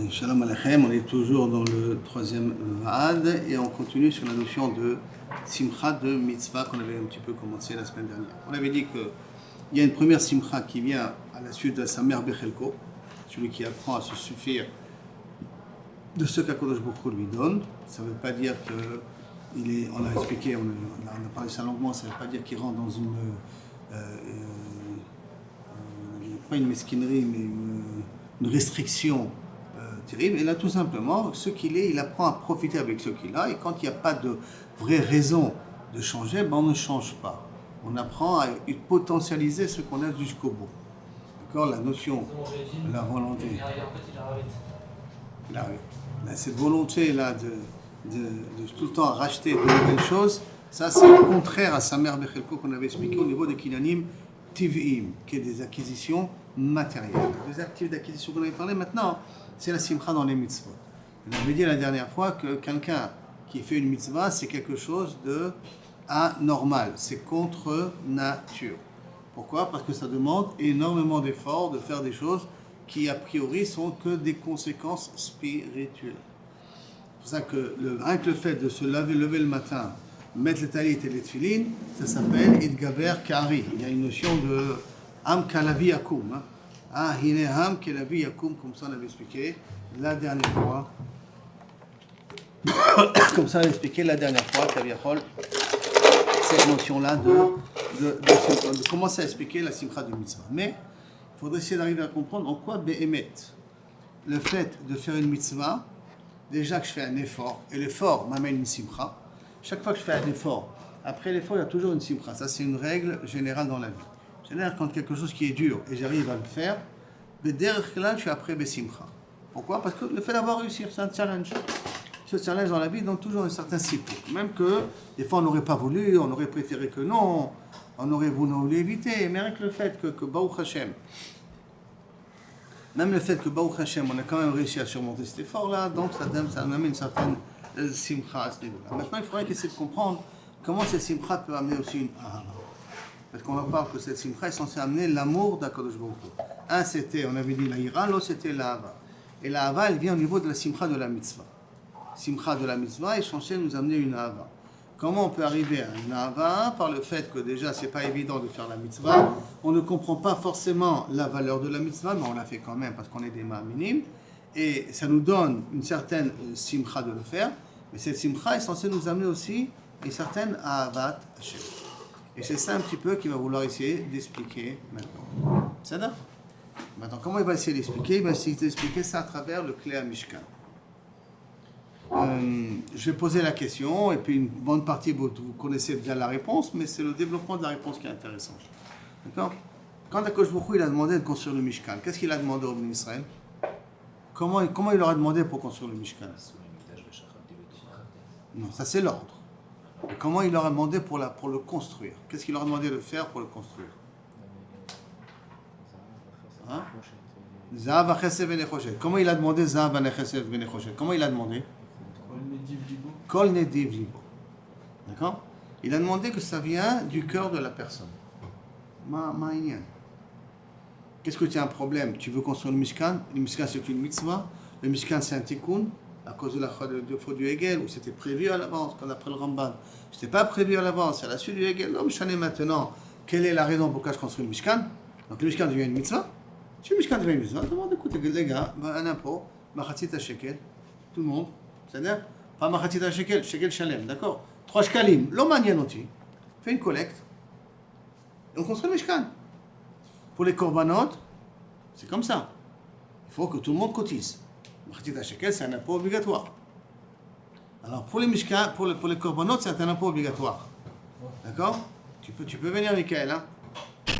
Shalom Aleichem, on est toujours dans le troisième Vaad et on continue sur la notion de Simcha de Mitzvah qu'on avait un petit peu commencé la semaine dernière. On avait dit qu'il y a une première Simcha qui vient à la suite de Samer Bechelko, celui qui apprend à se suffire de ce qu'Akadosh Baruch Hu lui donne. Ça ne veut pas dire qu'il est, on a expliqué, on a parlé ça longuement, ça ne veut pas dire qu'il rentre dans pas une mesquinerie, mais une restriction terrible. Et là, tout simplement, ce qu'il est, il apprend à profiter avec ce qu'il a. Et quand il n'y a pas de vraie raison de changer, ben on ne change pas. On apprend à potentialiser ce qu'on a jusqu'au bout. D'accord? La notion, la volonté. Cette volonté-là de tout le temps racheter de nouvelles choses, ça c'est le contraire à Samer Bechelko qu'on avait expliqué au niveau des Kinanim Tiv'im, qui est des acquisitions matérielles. Les actifs d'acquisition qu'on avait parlé maintenant, c'est la simcha dans les mitzvot. On avait dit la dernière fois que quelqu'un qui fait une mitzvah, c'est quelque chose de anormal, c'est contre nature. Pourquoi? Parce que ça demande énormément d'efforts de faire des choses qui a priori sont que des conséquences spirituelles. C'est pour ça que rien que le fait de se lever le matin, mettre les talit et les tefilin, ça s'appelle Idgaber Kari. Il y a une notion de Am Kalavi Yakum. Hine Am Kalavi Yakum, comme ça on avait expliqué la dernière fois. Comme ça on avait expliqué la dernière fois, Kaviachol, cette notion-là de commencer à expliquer la simcha du mitzvah. Mais il faudrait essayer d'arriver à comprendre en quoi Be'emet, le fait de faire une mitzvah, déjà que je fais un effort, et l'effort m'amène une simcha. Chaque fois que je fais un effort, après l'effort, il y a toujours une simcha. Ça, c'est une règle générale dans la vie. En général, quand quelque chose qui est dur et j'arrive à le faire, derrière là, je suis après Besimcha. Pourquoi? Parce que le fait d'avoir réussi, c'est un challenge. Ce challenge dans la vie donne toujours un certain cycle. Même que des fois, on n'aurait pas voulu, on aurait préféré que non, on aurait voulu éviter. Mais avec le fait que Baruch Hashem, même le fait que Baruch Hashem, on a quand même réussi à surmonter cet effort-là, donc ça amène une certaine simcha à ce niveau-là. Maintenant, il faudrait essayer de comprendre comment cette simcha peut amener aussi une ahava. Parce qu'on va voir que cette simcha est censée amener l'amour d'Akadosh Baruch Hu. Un, c'était, on avait dit la ira, l'autre, c'était l'ahava. Et l'ahava, elle vient au niveau de la simcha de la mitzvah. Simcha de la mitzvah est censée nous amener une ahava. Comment on peut arriver à une ahava? Par le fait que déjà, c'est pas évident de faire la mitzvah. On ne comprend pas forcément la valeur de la mitzvah, mais on la fait quand même parce qu'on est des ma'aminim. Et ça nous donne une certaine simcha de le faire. Mais cette simcha est censée nous amener aussi une certaine ahavat Hashem. Et c'est ça un petit peu qu'il va vouloir essayer d'expliquer maintenant. C'est ça? Maintenant, comment il va essayer d'expliquer? Il va essayer d'expliquer ça à travers le Klei HaMishkan. Je vais poser la question, et puis une bonne partie, vous connaissez déjà la réponse, mais c'est le développement de la réponse qui est intéressant. D'accord? Quand Akadosh Baruch Hu, il a demandé de construire le Mishkan, qu'est-ce qu'il a demandé au Bnei Israël? Comment il leur a demandé pour construire le Mishkan? Non, ça c'est l'ordre. Et comment il leur a demandé pour le construire? Qu'est-ce qu'il leur a demandé de faire pour le construire? Zahav v'chesed v'nechoshet. Comment il a demandé Zahav v'chesed v'nechoshet? Comment il a demandé? Kol nediv libo. D'accord? Il a demandé que ça vient du cœur de la personne. Ma'inyan. Qu'est-ce que tu as un problème? Tu veux construire le Mishkan? Le Mishkan c'est une mitzvah. Le Mishkan c'est un tikkun. À cause de la faute du Hegel, où c'était prévu à l'avance, qu'on appelle le Ramban. C'était pas prévu à l'avance, c'est à la suite du Hegel. Non, mais maintenant, quelle est la raison pour laquelle je construis le Mishkan? Donc le Mishkan devient une mitzvah. Si le Mishkan devient une mitzvah, demande, écoutez, les gars, un impôt, machatzit shekel, tout le monde, c'est-à-dire, pas machatzit shekel, shekel shalem, d'accord? 3 shkalim, l'omanianoti, fait une collecte, et on construit le Mishkan. Pour les korbanot, c'est comme ça. Il faut que tout le monde cotise. Machatzit shekel, c'est un impôt obligatoire. Alors pour les Mishkan, pour les korbanot, c'est un impôt obligatoire. D'accord? Tu peux venir, Michael, hein?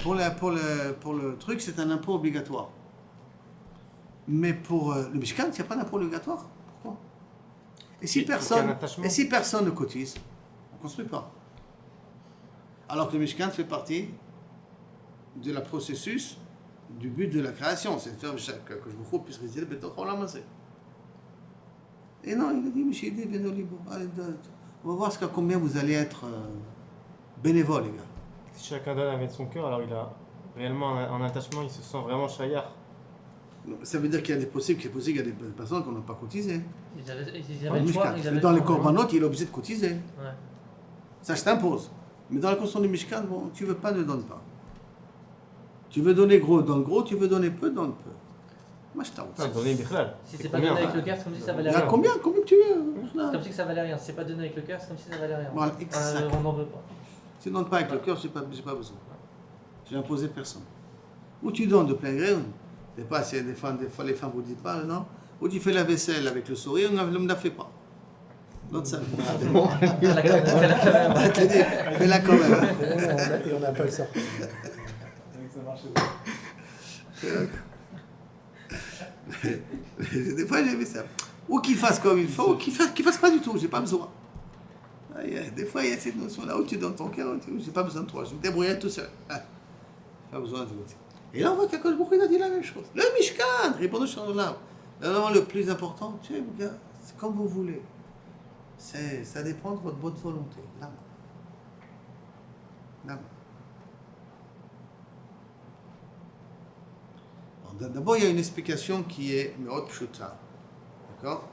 Pour le truc, c'est un impôt obligatoire. Mais pour le Mishkan, il n'y a pas d'impôt obligatoire. Pourquoi? Et si personne ne cotise, on ne construit pas. Alors que le Mishkan fait partie de la processus du but de la création. C'est de faire que je me puisse résider le olam hazeh. Et non, il a dit, Michel, on va voir combien vous allez être bénévole, les gars. Si chacun donne avec son cœur, alors il a réellement un attachement, il se sent vraiment shayar. Ça veut dire qu'il y a des possibles, qu'il y a des personnes qui n'ont pas cotisé. Ils avaient le choix. Mais dans les corbanotes, il est obligé de cotiser. Ouais. Ça, je t'impose. Mais dans la construction du Mishkan, bon, tu veux pas, ne donne pas. Tu veux donner gros, donne gros. Tu veux donner peu, donne peu. Moi, je t'avoue. Si c'est pas donné avec le cœur, c'est comme si ça valait rien. Combien tu veux? C'est comme si ça valait rien. Si c'est pas donné avec le cœur, c'est comme si ça valait rien. Voilà, exactement. On n'en veut pas. Si tu ne donnes pas avec le cœur, j'ai pas besoin. J'ai imposé personne. Ou tu donnes de plein gré, des fois les femmes vous dites pas, non? Ou tu fais la vaisselle avec le sourire, on ne la fait pas. L'autre ça. Fais-la quand même. Et on n'a pas le sort. Ça marche. Des fois j'ai vu ça. Ou qu'il fasse comme il faut, ou qu'il fasse pas du tout, j'ai pas besoin. Des fois il y a cette notion-là où tu donnes ton cœur, j'ai pas besoin de toi, je me débrouille tout seul. Pas besoin de l'autre. Et là on voit qu'Akadosh Baruch Hu a dit la même chose. Le Mishkan, répondons sur là. L'élément le plus important, tu sais, gars, c'est comme vous voulez. Ça dépend de votre bonne volonté. Là. D'abord, il y a une explication qui est Me'od Pshuta. D'accord?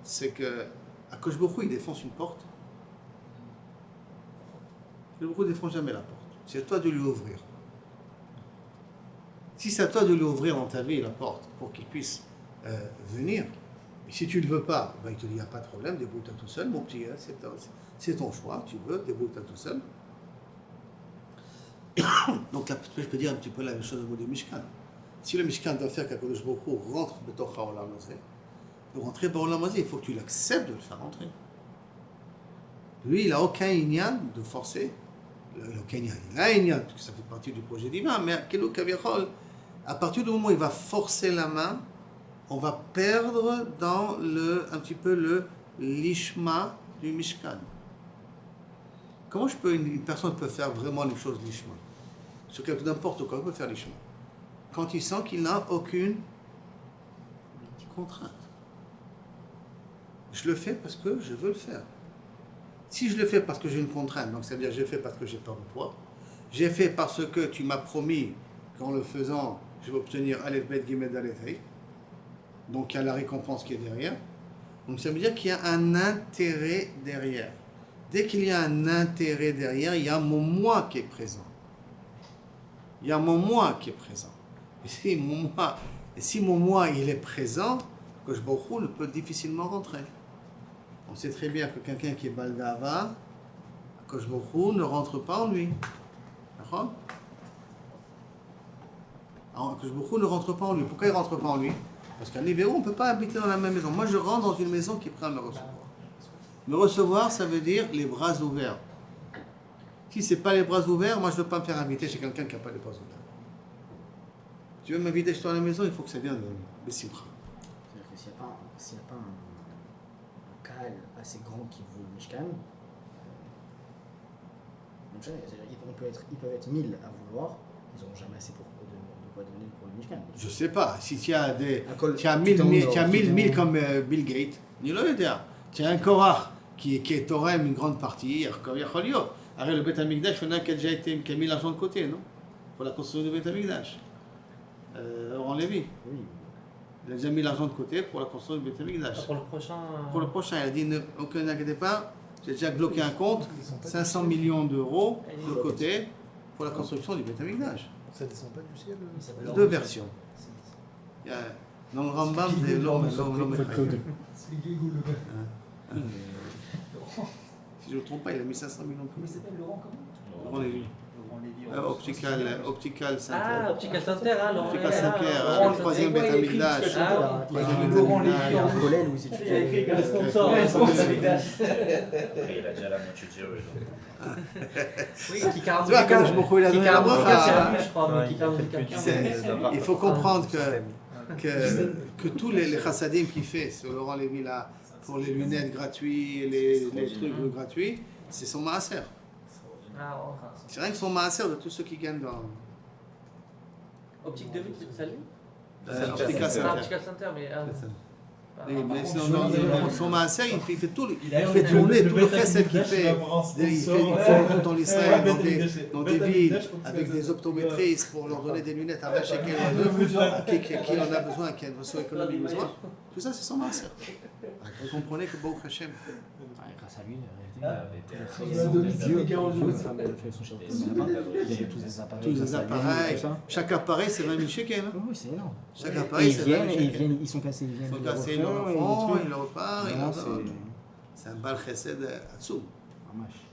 C'est que Akadosh Baruch Hu, il défonce une porte. Akadosh Baruch Hu ne défonce jamais la porte. C'est à toi de lui ouvrir. Si c'est à toi de lui ouvrir dans ta vie la porte pour qu'il puisse venir, et si tu ne le veux pas, ben il te dit, il n'y a pas de problème, débrouille-toi tout seul, mon petit, c'est ton choix, tu veux, débrouille-toi tout seul. Donc là, je peux dire un petit peu la même chose au mot du Mishkan. Si le Mishkan doit faire qu'Akadosh Baruch Hu rentre dans Olam Hazeh, pour rentrer dans Olam Hazeh, il faut que tu l'acceptes de le faire rentrer. Lui, il n'a aucun inyan de forcer. Il a un inyan, parce que ça fait partie du projet divin, mais à partir du moment où il va forcer la main, on va perdre dans un petit peu le lishma du Mishkan. Comment une personne peut faire vraiment une chose lishma? Sur n'importe quoi, il peut faire lishma. Quand il sent qu'il n'a aucune contrainte. Je le fais parce que je veux le faire. Si je le fais parce que j'ai une contrainte, donc c'est-à-dire je le fais parce que j'ai peur de toi, j'ai fait parce que tu m'as promis qu'en le faisant, je vais obtenir Aleph Bet Gimel Dalet Hey. Donc il y a la récompense qui est derrière. Donc ça veut dire qu'il y a un intérêt derrière. Dès qu'il y a un intérêt derrière, il y a mon moi qui est présent. Il y a mon moi qui est présent. Et si mon moi il est présent, Akadosh Baruch Hu ne peut difficilement rentrer. On sait très bien que quelqu'un qui est Baldava, Akadosh Baruch Hu ne rentre pas en lui. D'accord? Alors Akadosh Baruch Hu ne rentre pas en lui. Pourquoi il ne rentre pas en lui? Parce qu'un libéraux, on ne peut pas habiter dans la même maison. Moi, je rentre dans une maison qui est prête à me recevoir. Me recevoir, ça veut dire les bras ouverts. Si ce n'est pas les bras ouverts, moi, je ne veux pas me faire inviter chez quelqu'un qui n'a pas les bras ouverts. Tu veux m'inviter chez toi à la maison, il faut que ça vienne de Simcha. C'est-à-dire que s'il n'y a pas un Kaal assez grand qui vaut le Mishkan, ils peuvent être 1000 à vouloir, ils n'auront jamais assez pour de quoi donner pour le Mishkan. Je sais pas. Si tu as 1000 comme Bill Gates, ni le dire. Tu as un Korach qui est Torem une grande partie, Arrête le Beth Amikdash, il y en a qui a déjà été, qui a mis l'argent de côté, non? Pour la construction du Beth Amikdash. Laurent Lévy. Oui. Il a déjà mis l'argent de côté pour la construction du Beth Amikdash. Pour le prochain. Pour le prochain, il a dit aucun inquiétez pas, j'ai déjà bloqué un compte, 500 millions d'euros de côté pour la construction du Beth Amikdash. Ça descend pas du ciel? Deux versions. Il y a, dans le Rambam, c'est l'homme. C'est Guigou le Si je ne me trompe pas, il a mis 500 millions de Comment il euros. s'appelle Laurent comment? Laurent Lévy. Laurent Lévy. Optical Center. Ah, Optical Center, hein, Laurent. Optical Center, Laurent, le troisième Beth Amikdash. Ah, oui. Laurent Lévy. Il y a un collège où si tu Il a écrit que le sponsor. Ouais, Après, il a déjà la moitié de Jérusalem. Oui, qui 40 Tu vois, quand je me couille la qui donné la 40 bracha, je crois, mais qui 40 il faut comprendre que tous les chassadim qu'il fait sur Laurent Lévy là, pour les lunettes gratuites, les trucs gratuits, c'est son maaser. C'est rien que son maaser de tous ceux qui gagnent dans Optique de vue, c'est ça lui? Optical Center. Optical Center, mais. Son maaser, il fait tout, il fait tourner tout le chesed qu'il fait. Il fait tout en Israël, dans des villes, avec des optométristes pour leur donner des lunettes à 20 shekels qui en a besoin, qui a une socio-économique besoin. Tout ça, c'est son maaser. Vous comprenez que Baruch Hashem. Grâce à lui, tous les appareils, chaque appareil c'est 20 000 shekels. Oui, c'est énorme. Chaque appareil c'est 20 000 shekels. Ils sont cassés, ils Ils sont cassés, ils le refont, ils le repartent, ils le donnent. C'est un bal chesed Atsoum.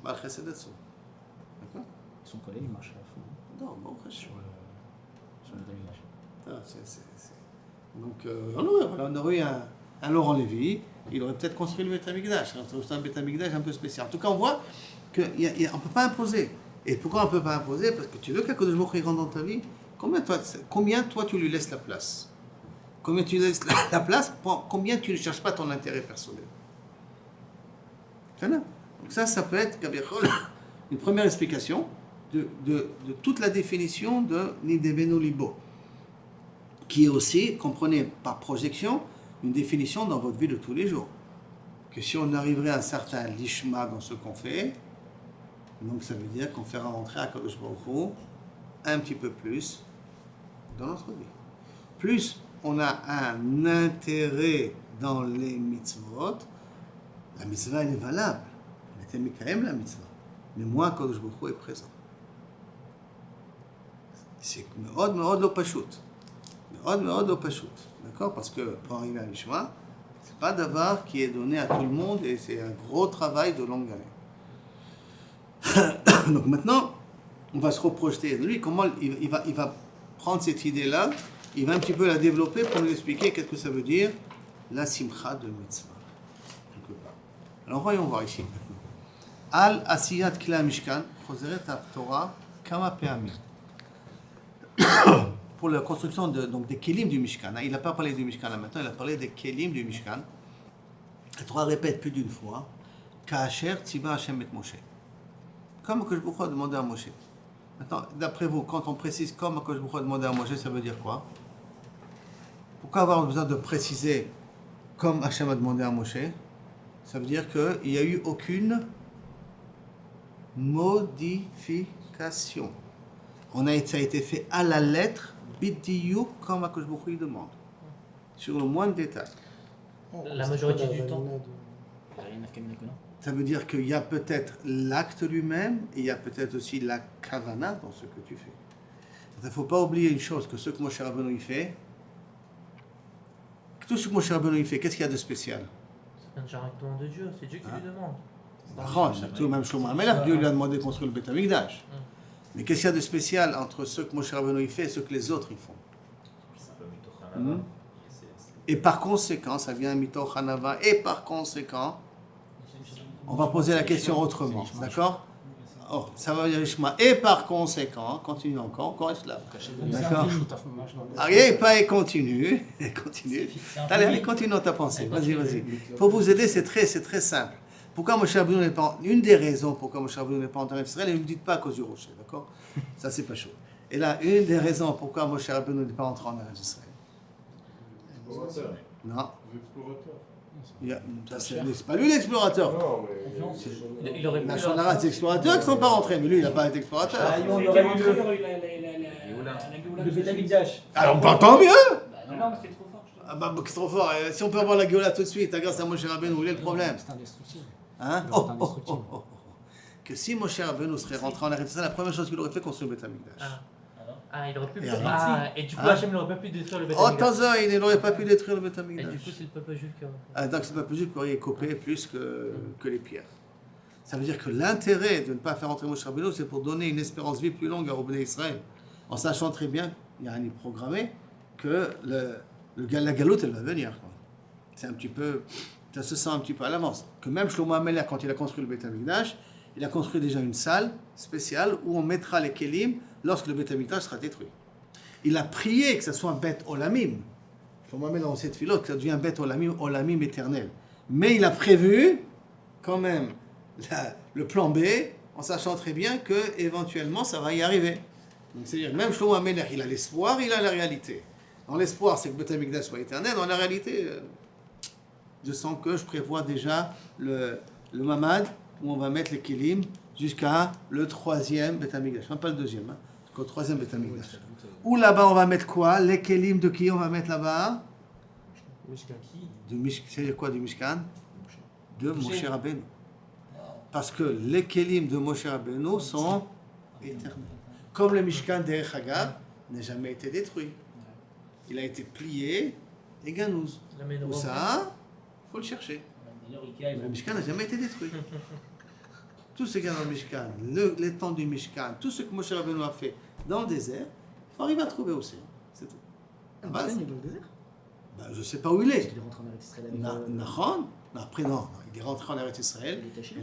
Bal chesed Atsoum. D'accord? Son collègue, il marche à fond. Non, bon, Hashem. Sur le village. Donc, on aurait eu un Laurent Lévy, il aurait peut-être construit le Beth Amikdash. C'est un Beth Amikdash un peu spécial. En tout cas, on voit qu'on ne peut pas imposer. Et pourquoi on ne peut pas imposer? Parce que tu veux qu'Akadosh Baruch Hu rentre dans ta vie, combien toi tu lui laisses la place? Combien tu lui laisses la place? Combien tu ne cherches pas ton intérêt personnel? Donc ça peut être une première explication de toute la définition de Nidevenu Libo, qui est aussi, comprenez par projection, une définition dans votre vie de tous les jours. Que si on arriverait à un certain lishma dans ce qu'on fait, donc ça veut dire qu'on fera rentrer à Kadosh Baruch Hu un petit peu plus dans notre vie. Plus on a un intérêt dans les mitzvot, la mitzvah elle est valable. Elle était Mikaem la mitzvah. Mais moi, Kadosh Baruch Hu est présent. C'est מאוד מאוד לא פשוט. מאוד מאוד לא פשוט. D'accord? Parce que pour arriver à l'Ishma, c'est pas d'avoir qui est donné à tout le monde et c'est un gros travail de longue haleine. Donc maintenant, on va se reprojeter de lui. Comment il va prendre cette idée-là, il va un petit peu la développer pour nous expliquer qu'est-ce que ça veut dire la simcha de mitzvah. Quelque part. Alors voyons voir ici. Al asiyat kla mishkan, chozeret ha-Torah kama pe'amim. Pour la construction donc des kelim du Mishkan. Il n'a pas parlé du Mishkan là maintenant, il a parlé des kelim du Mishkan. La Torah répète plus d'une fois Ka'asher tziva Hashem et Moshe. Comme Akadosh Baruch Hu a demandé à Moshe. Maintenant, d'après vous, quand on précise comme Akadosh Baruch Hu a demandé à Moshe, ça veut dire quoi? Pourquoi avoir besoin de préciser comme Hashem a demandé à Moshe? Ça veut dire qu'il n'y a eu aucune modification. Ça a été fait à la lettre, bidiyou, comme Akadosh Baruch Hu demande, sur le moindre détail. La majorité du temps. Ça veut dire qu'il y a peut-être l'acte lui-même, et il y a peut-être aussi la kavana dans ce que tu fais. Il ne faut pas oublier une chose, que ce que Moshe Rabbeinu fait, tout ce que Moshe Rabbeinu fait, qu'est-ce qu'il y a de spécial? C'est un directement de Dieu, c'est Dieu qui lui demande. Tout même Shlomo HaMelech, Dieu lui a demandé de construire le Beth Amikdash. Mais qu'est-ce qu'il y a de spécial entre ce que Moshe Rabbeinu fait et ce que les autres y font? Et par conséquent, ça vient mitoch hanava, et par conséquent, on va poser la question autrement, d'accord? Oh, ça va dire Ishma. Et par conséquent, continue encore est là. D'accord? Allez, pas et continue. Allez, continue dans ta pensée. Vas-y. Pour vous aider, c'est très simple. Pourquoi Moshe Rabbeinu n'est pas... Une des raisons pourquoi Moshe Rabbeinu n'est pas entré en Israël, et ne me dites pas à cause du rocher, d'accord? Ça, c'est pas chaud. Et là, une des raisons pourquoi Moshe Rabbeinu n'est pas entré en Israël. Non. C'est pas lui l'explorateur. Non, mais... Il aurait pu. Nashonara, c'est explorateurs qui ne sont pas rentrés, mais lui, il n'a pas été explorateur. Il aurait eu le Beth Amikdash. Alors, tant mieux! Non, mais c'est trop fort. Ah bah, c'est trop fort. Si on peut avoir la Géoula tout de suite, grâce à Moshe Rabbeinu, où est le problème? C'est indestructible. Hein? Que si Moshe Rabbeinu serait rentré en Eretz Israël, la première chose qu'il aurait fait, construire le Beth Amikdash. Il aurait pu. Et Et du coup, Hachem n'aurait pas pu détruire le Beth Amikdash. Il n'aurait pas pu détruire le Beth Et Amikdash. du coup, c'est le peuple juif qui Donc, c'est pas plus juste pour y couper plus que les pierres. Ça veut dire que l'intérêt de ne pas faire entrer Moshe Rabbeinu, c'est pour donner une espérance de vie plus longue à Robné Israël, en sachant très bien, il y a un programmé, que la galoute, elle va venir. Quoi. C'est un petit peu, ça se sent un petit peu à l'avance. Que même Shlomo HaMelech, quand il a construit le Beth Amikdash, il a construit déjà une salle spéciale où on mettra les kelim lorsque le Beth Amikdash sera détruit. Il a prié que ce soit un Beth Olamim. Shlomo HaMelech dans cette philo, que ça devienne un Beth Olamim éternel. Mais il a prévu quand même le plan B, en sachant très bien que éventuellement ça va y arriver. Donc c'est-à-dire même Shlomo HaMelech, il a l'espoir, il a la réalité. Dans l'espoir, c'est que le Beth Amikdash soit éternel. Dans la réalité, je sens que je prévois déjà le mamad où on va mettre les kelim jusqu'à le troisième Beth Amikdash. Même pas le deuxième, hein, jusqu'au troisième Beth Amikdash. Où là-bas on va mettre quoi? Les kelim de qui on va mettre là-bas? C'est quoi du Mishkan? De Moshe Rabbeinu. Parce que les kelim de Moshe Rabbeinu sont éternels. Comme le Mishkan d'Erech Hagav n'a jamais été détruit. Il a été plié et ganouz. Où ça? Il faut le chercher. Le Mishkan n'a jamais été détruit. Tout ce qu'il y a dans le Mishkan, les temps du Mishkan, tout ce que Moshe Rabbeinu a fait dans le désert, il faut arriver à trouver aussi. C'est tout. Ah, il est dans le désert? Ben, je ne sais pas où il est. Il est rentré en Eretz Israël avec Après, non, il est rentré en Eretz Israël. Il est caché.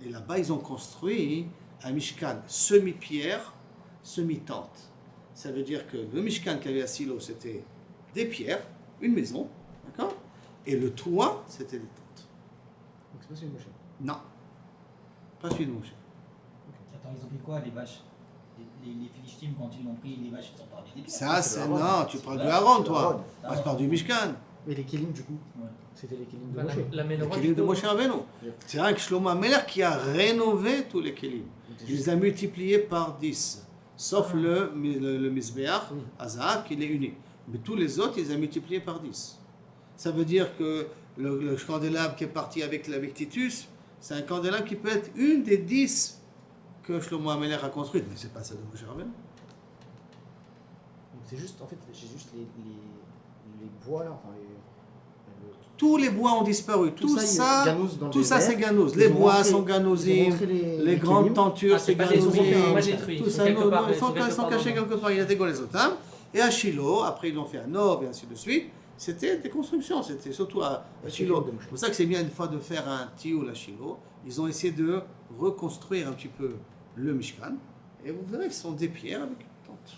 Et là-bas, ils ont construit un Mishkan semi-pierre, semi-tente. Ça veut dire que le Mishkan qu'il y avait à Silo, c'était des pierres, une maison, d'accord? Et le toit, c'était des tentes. Donc c'est pas celui de Moshe. Non, pas celui de Moshe. Attends, ils ont pris quoi, les vaches? Les Philistines, quand ils l'ont pris, les vaches, ils ont parlé des pierres. Ça, c'est non, tu parles du Aaron, toi. Moi, je parle du Mishkan. Mais les Kélim, du coup, Ouais. c'était les Kélim de Bah, Moshe. la Le menorah, Kélim de plutôt. Moshe Rabbeinu. C'est vrai que Shlomo HaMelech qui a rénové tous les Kélim. Il les a multipliés par 10. Sauf le Mizbeach, Oui. Azahab, qui est unique. Mais tous les autres, il les a multipliés par 10. Ça veut dire que le candélabre qui est parti avec Titus, c'est un candélabre qui peut être une des 10 que Shlomo HaMelech a construites. Mais c'est pas ça de Moshe Rabbeinu. Donc c'est juste, en fait, j'ai juste les bois là, enfin Tous les bois ont disparu. Tout ça, Ganouz dans le tout ça désert. c'est ganouz. Ils Les ont bois rentré- sont ils ont ganouzim. rentré Les grandes Kélim. tentures, Ah, c'est c'est pas des ganouzim. pas détruits. Tout Ils sont ça, quelque non, part, non, ils sont quelque part cachés dans- quelque part. Il y a des Golezotam. Et à Shiloh, après ils l'ont fait à Nov et ainsi de suite. C'était des constructions. C'était surtout à Shiloh. C'est pour ça que c'est bien une fois de faire un tioul à Shiloh. Ils ont essayé de reconstruire un petit peu le Mishkan. Et vous verrez que ce sont des pierres avec une tente.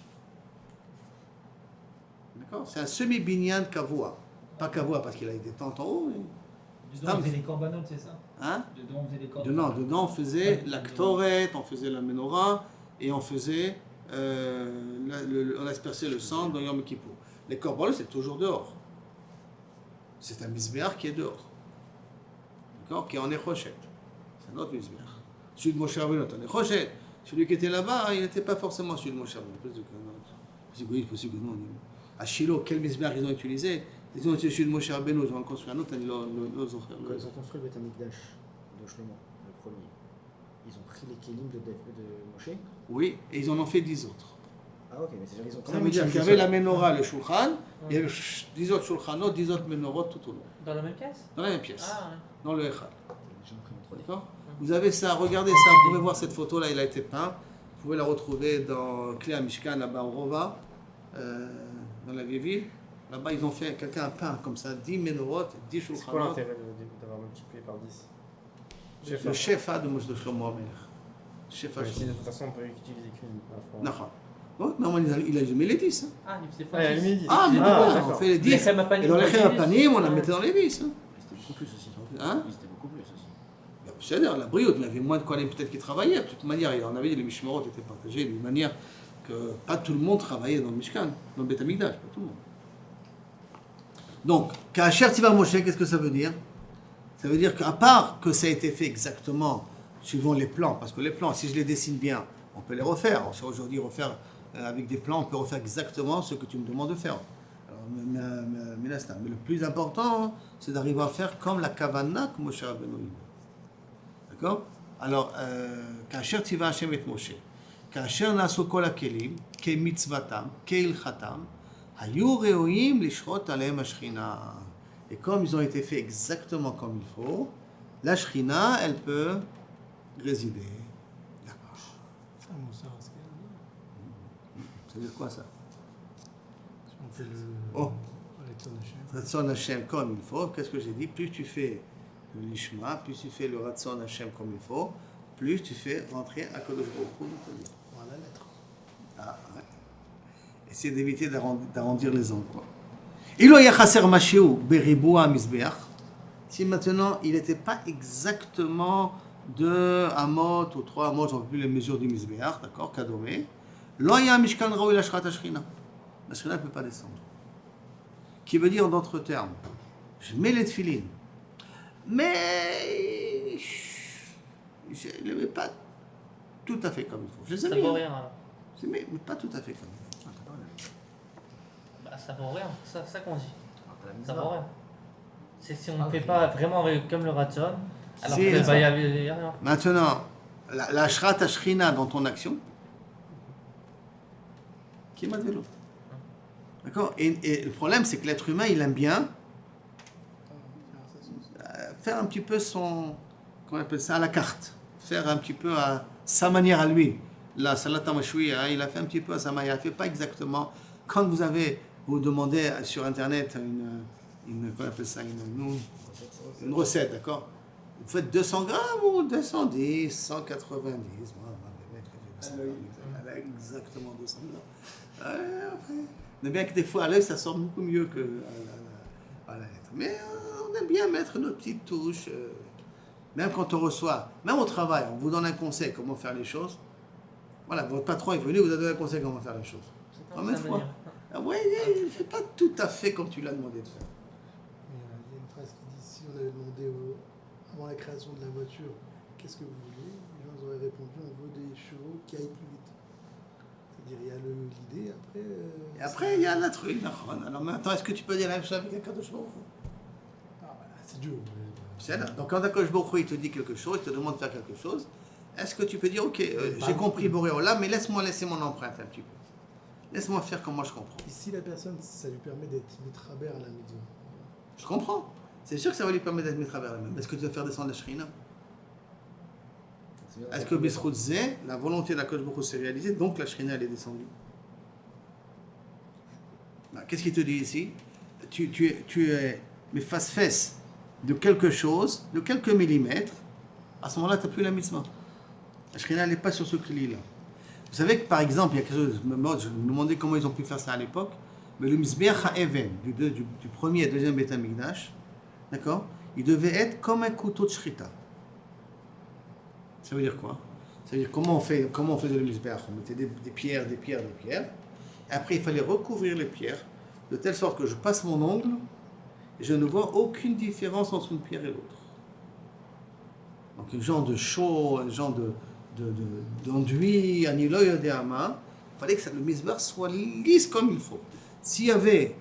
D'accord? C'est un semi-binyan kavua. Pas kavua parce qu'il a des tentes en haut. Mais... Dedans, on faisait des corbanotes, c'est ça? Hein? Dedans, on faisait des corbanotes. Dedans, on faisait la ktoret, on faisait la menorah et on faisait, on asperçait le sang dans Yom Kippour. Les corbanotes, c'est toujours dehors. C'est un misbéach qui est dehors. D'accord? Qui est en Echochet. C'est un autre misbéach. Celui de Moshe Rabbeinu est en Echochet. Celui qui était là-bas, il n'était pas forcément celui de Moshe Rabbeinu. Possible que non. À Shiloh, quel misbéach ils ont utilisé? Ils ont utilisé celui de Moshe Rabbeinu, ils ont construit un autre, Quand ils ont construit le Beth Amikdash de Shlomo, le premier, ils ont pris les Kélim de Moshe. Oui, et ils en ont fait 10 autres. Ah ok, mais c'est-à-dire ils ont quand Ça même veut dire qu'il y utilisé avait ça. la menorah, le shulchan, il y avait 10 autres shulchanot, 10 autres menorot tout au long. Dans la même pièce? Dans la même pièce, Ah, ouais. dans le Echad. J'ai imprimé 3D. D'accord? Vous avez ça, regardez ça, vous pouvez voir cette photo-là, il a été peint. Vous pouvez la retrouver dans Clé à Mishkan, là-bas au Rova, dans la vieille ville. Là-bas, ils ont fait, quelqu'un a peint comme ça, 10 menorot, 10 C'est quoi shulchanot. l'intérêt d'avoir multiplié par 10? Le shefa de Moshe de Shlomo HaMelech. Shefa Si de Shlomo. toute façon on peut utiliser qu'une fois. D'accord. Ouais, mais il a jamais les 10. Hein. Ah, il faisait Ah, il a pas mis 10. 10. Ah, mais Ah, d'accord, on d'accord. fait les Les 10. crèmes à panis, Et dans les on crèmes à met panis, on la Ah. mettait dans les 10. Hein. C'était beaucoup plus aussi. Hein? C'était beaucoup plus aussi. C'est-à-dire, la brioute, il y avait moins de collègues peut-être qui travaillaient. De toute manière, il y en avait, les Mishmerot étaient partagés d'une manière que pas tout le monde travaillait dans le Mishkan, dans le Beth Amikdash, pas tout le monde. Donc, Ka'asher Tiva Moshe, qu'est-ce que ça veut dire? Ça veut dire qu'à part que ça a été fait exactement suivant les plans, parce que les plans, si je les dessine bien, on peut les refaire. On sait aujourd'hui refaire avec des plans, on peut refaire exactement ce que tu me demandes de faire. Alors, mais le plus important, c'est d'arriver à faire comme la Kavana que Moshe Rabbeinu. D'accord? Alors, Ka'asher Tiva Hashem et Moshe, Ka'asher Nasu Kol HaKelim, Ke'mitzvatam, Ke'ilchatam, Hayu Reoim Lishrot Aleim Ashchina. Et comme ils ont été faits exactement comme il faut, la Shchina, elle peut résider là-bas. Ça veut dire quoi ça? On fait le Oh. Ratzon Hashem. Ratzon Hashem comme il faut. Qu'est-ce que j'ai dit? Plus tu fais le Lishma, plus tu fais le Ratzon Hashem comme il faut, plus tu fais rentrer à Kadosh Baruch Hu dans ta vie. Voilà la lettre. Ah, ouais. Essayez d'éviter d'arrondir les angles, quoi. Ilo yachaser mashiu beribua mizbeach. Si maintenant il n'était pas exactement 2 amot ou 3 amot, j'en veux plus les mesures du mizbeach, d'accord, kadomé. Lo ya mishkan raoui lashrat hashchina. La shchina ne peut pas descendre. Qui veut dire en d'autres termes, je mets les tefilines, Mais je ne les mets pas tout à fait comme il faut. Je les Ça aime vaut bien, rien. Alors. mais pas tout à fait comme il faut. Bah, ça vaut rien. Ça qu'on dit. T'as la Ça mitzvah. vaut rien. C'est si on ne fait pas vraiment comme le Ratson, alors Si, qu'il n'est-ce va y pas? avoir rien. Maintenant, la Shrat Ashrina dans ton action, qui m'a vélo. D'accord, et le problème, c'est que l'être humain, il aime bien faire un petit peu son, comment on appelle ça, à la carte. Faire un petit peu à sa manière à lui. La Salat Mashoui, il a fait un petit peu à sa manière. Il ne fait pas exactement. Quand vous demandez sur Internet comment on appelle ça, une recette, d'accord? Vous faites 200 grammes ou 210, 190. Elle a exactement 200 grammes. On aime bien que des fois à l'œil ça sort beaucoup mieux que à la lettre. Mais on aime bien mettre nos petites touches. Même quand on reçoit, même au travail, on vous donne un conseil comment faire les choses. Voilà, votre patron est venu, vous a donné un conseil comment faire les choses. Combien de fois? Oui, il ne fait pas tout à fait comme tu l'as demandé de faire. Il y a une phrase qui dit si on avait demandé avant la création de la voiture, qu'est-ce que vous voulez? Les gens auraient répondu on veut des chevaux qui aillent plus vite. C'est-à-dire il y a l'idée, après. Et après, il y a la truc. Alors maintenant, est-ce que tu peux dire la même chose avec un Kadosh Baruch Hu? C'est dur. C'est là. Donc quand un Kadosh Baruch Hu, il te dit quelque chose, il te demande de faire quelque chose, est-ce que tu peux dire ok, j'ai compris Boré Olam, mais laisse-moi laisser mon empreinte un petit peu. Laisse-moi faire comme moi je comprends. Et si la personne, ça lui permet d'être mitraber à la mitzvah? Je comprends. C'est sûr que ça va lui permettre d'être mis à travers la même. Est-ce que tu vas faire descendre la Shrina? Est-ce que Bisrout Zé, la volonté de la Kadosh Baruch Hu s'est réalisée, donc la Shrina elle est descendue? Qu'est-ce qu'il te dit ici? Tu es mais face de quelque chose, de quelques millimètres, à ce moment-là, tu n'as plus la mitzvah. La Shrina n'est pas sur ce cri-là. Vous savez que par exemple, il y a quelque chose, je me demandais comment ils ont pu faire ça à l'époque, mais le Mizbeach HaEven, du premier et deuxième Beth Amikdash, d'accord, il devait être comme un couteau de shrita. Ça veut dire quoi? Ça veut dire comment on faisait le Mizbeach? On mettait des pierres, et après il fallait recouvrir les pierres, de telle sorte que je passe mon ongle, et je ne vois aucune différence entre une pierre et l'autre. Donc un genre de chaud, un genre d'enduit, un iloy de hama, il fallait que le misbar soit lisse comme il faut. S'il y avait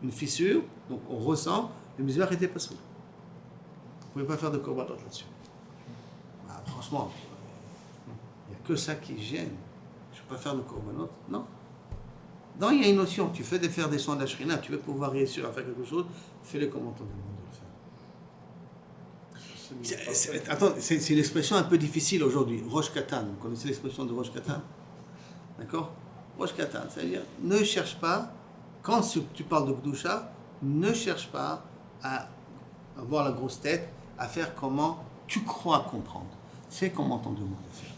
une fissure, donc on ressent, le misbar n'était pas sourd. Vous ne pouvez pas faire de korbanot là-dessus. Franchement, il n'y a que ça qui gêne. Je ne peux pas faire de korbanot, non. Donc il y a une notion, tu fais faire des soins d'Ashrina, tu veux pouvoir réussir à faire quelque chose, fais-le comme on te demande de le faire. Attends, c'est une expression un peu difficile aujourd'hui. Rosh Katan, vous connaissez l'expression de Rosh Katan? D'accord? Rosh Katan, c'est-à-dire, ne cherche pas, quand tu parles de Gdusha, ne cherche pas à avoir la grosse tête, à faire comment tu crois comprendre. Fais comme on t'en demande de faire.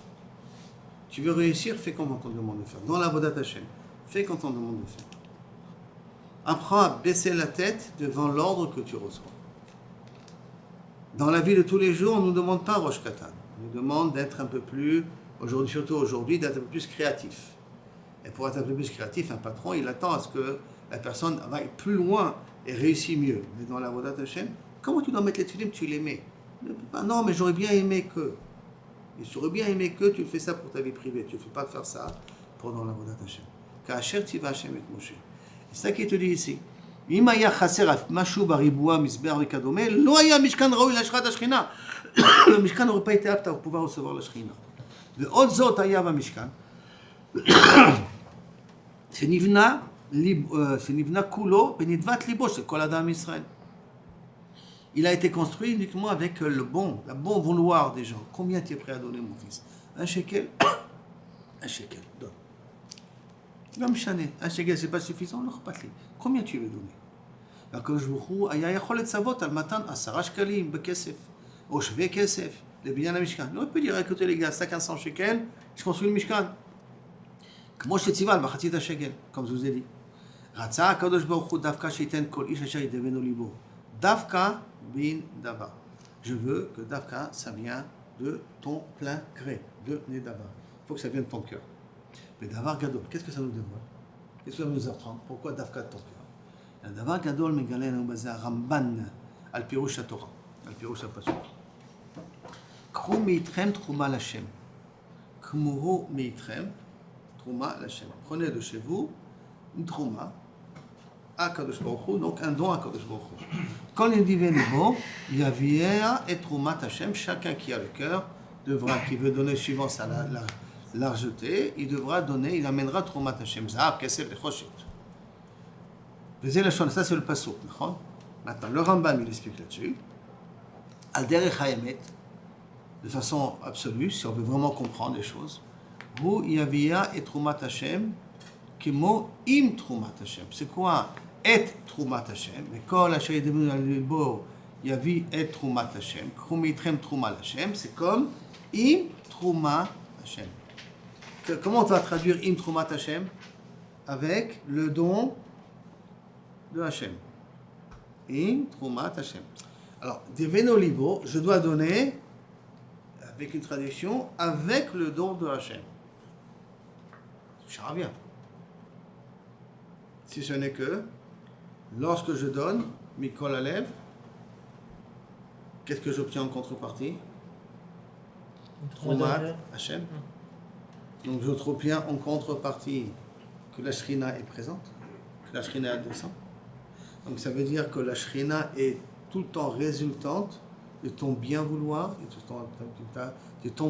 Tu veux réussir, fais comme on t'en demande de faire. Dans la Vodat Hashem, fais comme on t'en demande de faire. Apprends à baisser la tête devant l'ordre que tu reçois. Dans la vie de tous les jours, on ne nous demande pas Rosh Katan. On nous demande d'être un peu plus, surtout aujourd'hui, d'être un peu plus créatif. Et pour être un peu plus créatif, un patron, il attend à ce que la personne aille plus loin et réussisse mieux. Mais dans la Vodat Hashem, comment tu dois mettre les films, tu les mets? Non, mais j'aurais bien aimé que. Et j'aurais bien aimé que tu fais ça pour ta vie privée. Tu ne fais pas faire ça pendant la Vodat Hashem. Ka'asher tiva Hashem et Moshe. C'est ça qu'il te dit ici. אם היה חסר משהו בריבוע, מזבח וכדומה, לא היה משכן ראוי להשחת השכינה. המשכן n'aurait pas été apte à pouvoir recevoir la שכינה. ועוד זאת היה במשכן, שנבנה כולו בנדבת ליבו של כל אדם ישראל. Il a été construit uniquement avec la bon vouloir des gens. Combien tu es prêt à donner, mon fils? Un shekel? Un shekel, donne. גם משנה, un shekel c'est pas suffisant, לא אכפת לי. Combien tu veux donner? הקדוש ברוך הוא היה יכול לצוות על מתן 10 שקלים בכסף, או שווה כסף, לבניין המשכן. לא peut dire, écoutez les gars, 500 shekels, je construis le משכן. כמו שציווה על מחצית השקל, comme je vous ai dit. רצה הקדוש ברוך הוא דווקא שייתן כל איש אשר ידבנו ליבו. דווקא bin דבר. Je veux que dafka, ça vient de ton plein gré, de Nedava. Il faut que ça vienne de ton cœur. Mais Davar Gadol, qu'est-ce que ça nous dévoile? Qu'est-ce que ça nous apprend? Pourquoi Dafka de ton cœur? Davar Gadol Megalenu Baza Ramban al Pirush Torah. על פירוש הפסוק. קחו מאיתכם תרומה לשם. כמוהו מאיתכם תרומה לשם. Prenez de chez vous une trouma à Kadosh Baruch Hu, donc un don à Kadosh Baruch Hu. Quand il dit Vénébo, Yavia et Troumat Hashem, chacun qui a le cœur devra, qui veut donner suivant sa largeté, il devra donner, il amènera Troumat Hashem, Zahav, Kesef et Choshet. Ça c'est le pasuk, d'accord? Maintenant, le Rambam il explique là-dessus. Al derech haemet, de façon absolue, si on veut vraiment comprendre les choses, Hu Yavia et Troumat Hashem, Kimo im Troumat Hashem. C'est quoi et Troumat Hashem? Mais quand la Shari devenu al libo Yavi et Troumat Hashem, Kru mitrem Troumat Hashem, c'est comme im Troumat Hashem. Comment on va traduire im Troumat Hashem? Avec le don de Hashem. Im Troumat Hashem. Alors, deveno libo, je dois donner, avec une traduction, avec le don de Hashem. Ça bien. Si ce n'est que, lorsque je donne, Mikol Alev, qu'est-ce que j'obtiens en contrepartie? Troumat Hashem. Donc j'obtiens en contrepartie que la Shrina est présente, que la Shrina descend. Donc ça veut dire que la Shrina est tout le temps résultante de ton bien vouloir et de ton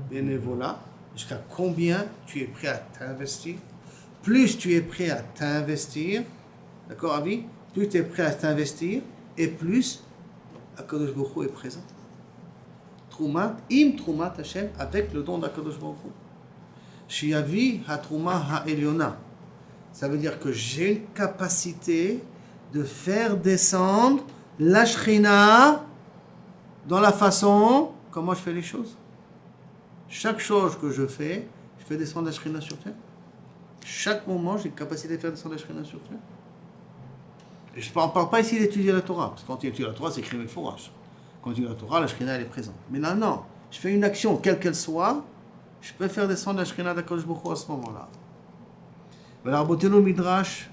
bénévolat, jusqu'à combien tu es prêt à t'investir. Plus tu es prêt à t'investir, d'accord, Avi? Plus tu es prêt à t'investir, et plus Akadosh Baruch Hu est présent. Troumat, im Troumat Hashem, avec le don d'Akadosh Baruch Hu. Shiavi ha-Trouma ha-Eliona. Ça veut dire que j'ai une capacité de faire descendre la Shrina dans la façon comment je fais les choses. Chaque chose que je fais descendre la Shrina sur terre. Chaque moment, j'ai une capacité de faire descendre la Shrina sur terre. Et je ne parle pas ici d'étudier la Torah, parce que quand tu étudies la Torah, c'est écrit avec forage. Quand tu étudies la Torah, la Shrina, elle est présente. Mais là, non. Je fais une action, quelle qu'elle soit, je peux faire descendre la Shrina d'Akadosh Baruch Hu à ce moment-là. Midrash,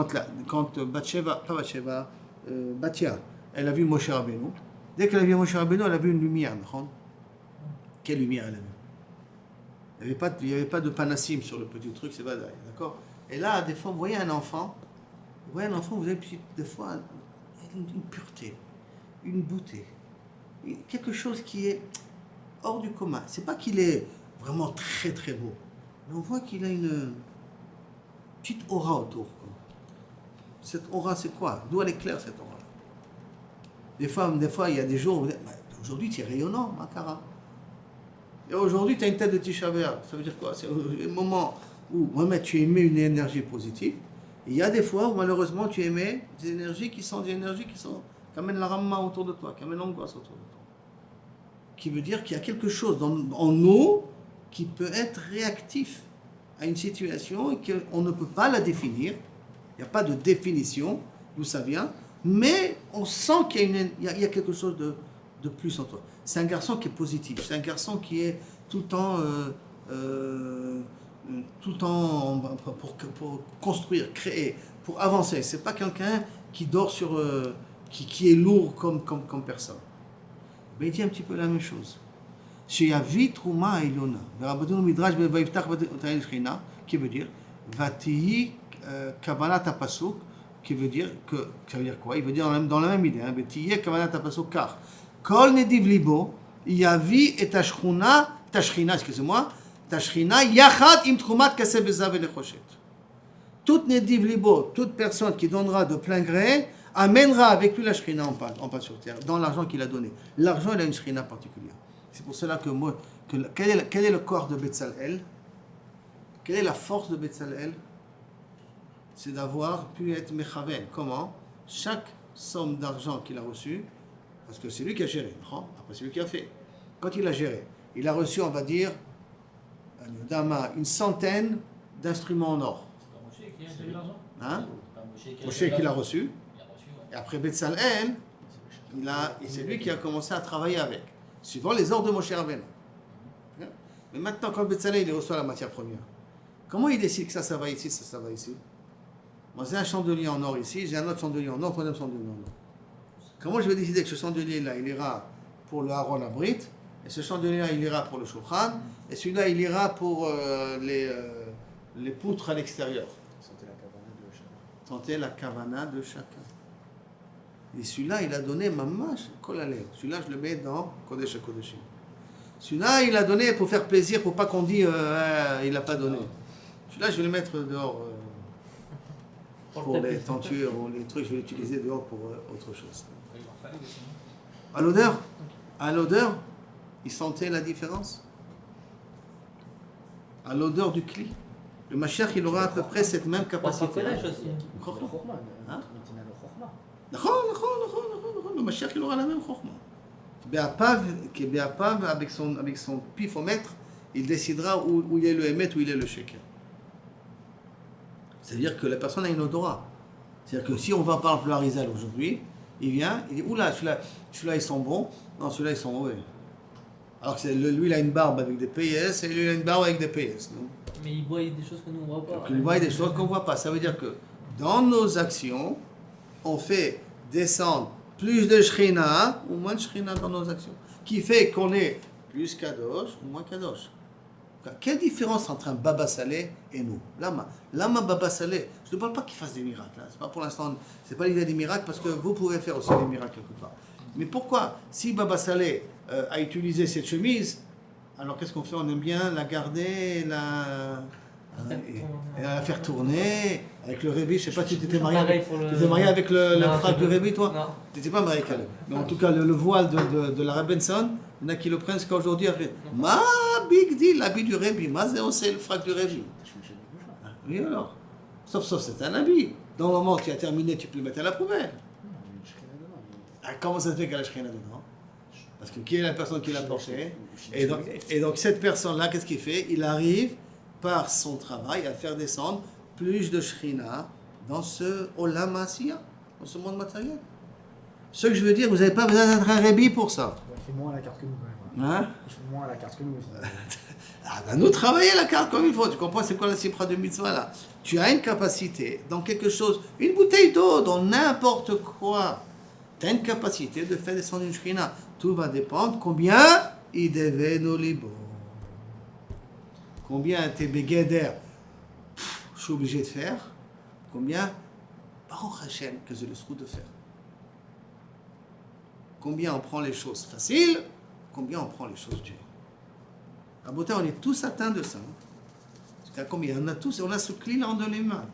quand Bathia, elle a vu Moshe Rabbeinu, dès qu'elle a vu Moshe Rabbeinu, elle a vu une lumière. Quelle lumière elle a vu? Il n'y avait pas de panassim sur le petit truc, c'est Vadaï, d'accord? Et là, des fois, vous voyez un enfant, vous avez des fois une pureté, une beauté, quelque chose qui est hors du commun. C'est pas qu'il est vraiment très très beau, mais on voit qu'il a une petite aura autour. Cette aura, c'est quoi? D'où elle éclaire cette aura? Des fois, il y a des jours où vous dites, aujourd'hui tu es rayonnant, Makara. Et aujourd'hui, tu as une tête de Tisha B'Av. Ça veut dire quoi? C'est le moment où tu émets une énergie positive. Et il y a des fois où malheureusement tu émets des énergies qui amènent la ramma autour de toi, qui amènent l'angoisse autour de toi. Qui veut dire qu'il y a quelque chose en nous qui peut être réactif à une situation et qu'on ne peut pas la définir. Il n'y a pas de définition d'où ça vient, mais on sent qu'il y a quelque chose de plus en toi. C'est un garçon qui est positif, c'est un garçon qui est tout le temps pour construire, créer, pour avancer. C'est pas quelqu'un qui dort sur, qui est lourd comme personne. Mais il dit un petit peu la même chose. Sheyavi Trouma Ilona, Verabadun Midrash Vayiftach Vatayin Shchina, qui veut dire Vatihi Kavanat Pasuk, qui veut dire que, ça veut dire quoi? Il veut dire dans la même idée, Vatihi Kavanat Pasuk, car Kol Nediv Libo, Yavi et Tashchina, excusez-moi, Tashchina, Yachat im Troumat Kaseh Bezav Elechoshet. Toute Nediv Libo, toute personne qui donnera de plein gré, amènera avec lui la Shrina en pas sur terre, dans l'argent qu'il a donné. L'argent, il a une Shrina particulière. C'est pour cela que quel est le corps de Betzalel? Quelle est la force de Betzalel? C'est d'avoir pu être Mechaven. Comment? Chaque somme d'argent qu'il a reçue, parce que c'est lui qui a géré, après c'est lui qui a fait. Quand il a géré, il a reçu, on va dire, une centaine d'instruments en or. C'est pas Moshe qui a eu l'argent? Hein? Moshe qui l'a reçu. Et après Betzalel, c'est lui qui a commencé à travailler avec, suivant les ordres de Moshe Rabbeinu. Mais maintenant, quand le Betzalel il reçoit la matière première, comment il décide que ça va ici, ça va ici? Moi, j'ai un chandelier en or ici, j'ai un autre chandelier en or, troisième chandelier en or. Comment je vais décider que ce chandelier-là, il ira pour le Aaron Abrit, et ce chandelier-là, il ira pour le Shulchan, et celui-là, il ira pour les poutres à l'extérieur. Sentez la kavana de chacun. Et celui-là, il a donné mamash, kolalev. Celui-là, je le mets dans Kodesh HaKodeshim. Celui-là, il a donné pour faire plaisir, pour pas qu'on dise il n'a pas donné. Celui-là, je vais le mettre dehors pour les tentures ou les trucs, je vais l'utiliser dehors pour autre chose. À l'odeur, il sentait la différence. À l'odeur du cli. Le Mashiach, il aura à peu près cette même capacité. aussi. Hein? Le Mashiach, il aura la même chorma. Béapav, avec son pifomètre, il décidera où il est le émet, où il est le sheker. C'est-à-dire que la personne a une odorat. C'est-à-dire que si on va par exemple le Harizal aujourd'hui, il vient, il dit oula, celui-là ils sont bons, non, celui-là ils sont mauvais. Alors que lui il a une barbe avec des PS et lui il a une barbe avec des PS. Non? Mais il voit des choses que nous on voit pas. Donc, il voit des choses qu'on ne voit pas. Ça veut dire que dans nos actions, on fait descendre plus de Shrina ou moins de Shrina dans nos actions. Qui fait qu'on est plus Kadosh ou moins Kadosh. Quelle différence entre un Baba Salé et nous? Lama Baba Salé, je ne parle pas qu'il fasse des miracles. Hein. C'est pas pour l'instant, c'est pas l'idée des miracles parce que vous pouvez faire aussi des miracles quelque part. Mais pourquoi? Si Baba Salé a utilisé cette chemise, alors qu'est-ce qu'on fait? On aime bien la garder, et la faire tourner avec le Rébi. Je ne sais pas si tu étais marié avec le frère du Rébi, toi? Non. Tu n'étais pas marié avec elle. Mais en tout cas, le voile de la Rebbenson, il y en a qui le prennent jusqu'à aujourd'hui. Ma big deal, l'habit du Rébi. Ma c'est le frère du Rébi. Oui alors. Sauf c'est un habit. Dans le moment où tu as terminé, tu peux le mettre à la poubelle. Comment ça se fait qu'elle a Shrina dedans? Parce que qui est la personne qui l'a porté? Et donc cette personne-là, qu'est-ce qu'il fait? Il arrive par son travail à faire descendre plus de Shrina dans ce Olam Asiya, dans ce monde matériel. Ce que je veux dire, vous n'avez pas besoin d'être un Rébi pour ça. Il fait moins à la carte que nous quand même. Hein? Il fait moins à la carte que nous. Nous travailler la carte comme il faut. Tu comprends c'est quoi la Sipra de Mitzvah là? Tu as une capacité dans quelque chose, une bouteille d'eau, dans n'importe quoi. Tu as une capacité de faire descendre une Shrina. Tout va dépendre combien il devait nos libres. Combien t'es begeder, je suis obligé de faire. Combien, Baruch Hashem, que j'ai le srout de faire. Combien on prend les choses faciles, combien on prend les choses dures. À Bota, on est tous atteints de ça. Combien on a tous, on a ce cli là entre les mains.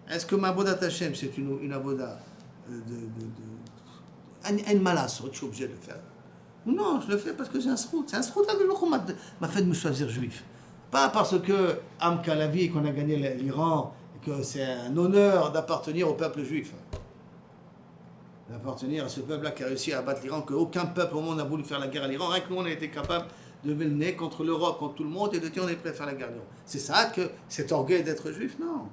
Est-ce que ma Bodat Hashem, c'est une aboda un malasot, je suis obligé de le faire? Non, je le fais parce que j'ai un srout. C'est un srout avec le m'a fait de me choisir juif. Pas parce que Am Kalavi, qu'on a gagné l'Iran, et que c'est un honneur d'appartenir au peuple juif. D'appartenir à ce peuple-là qui a réussi à abattre l'Iran, qu'aucun peuple au monde n'a voulu faire la guerre à l'Iran. Rien que nous, on a été capable de lever le nez contre l'Europe, contre tout le monde, et de dire on est prêt à faire la guerre à l'Iran. C'est ça que cet orgueil d'être juif? Non.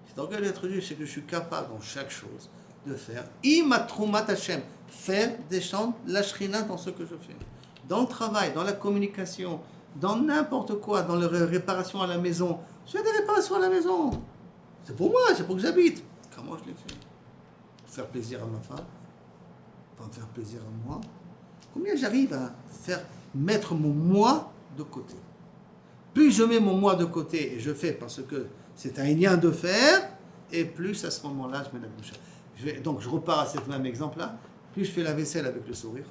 Cet orgueil d'être juif, c'est que je suis capable dans chaque chose de faire Imatrumat Hashem, faire descendre la Shrina dans ce que je fais. Dans le travail, dans la communication, dans n'importe quoi, dans la réparation à la maison. Je fais des réparations à la maison. C'est pour moi, c'est pour que j'habite. Comment je l'ai fait? Pour faire plaisir à ma femme, pour me faire plaisir à moi. Combien j'arrive à mettre mon moi de côté? Plus je mets mon moi de côté et je fais parce que c'est un lien de faire, et plus à ce moment-là, je mets la bouche. Donc je repars à cet même exemple-là. Plus je fais la vaisselle avec le sourire.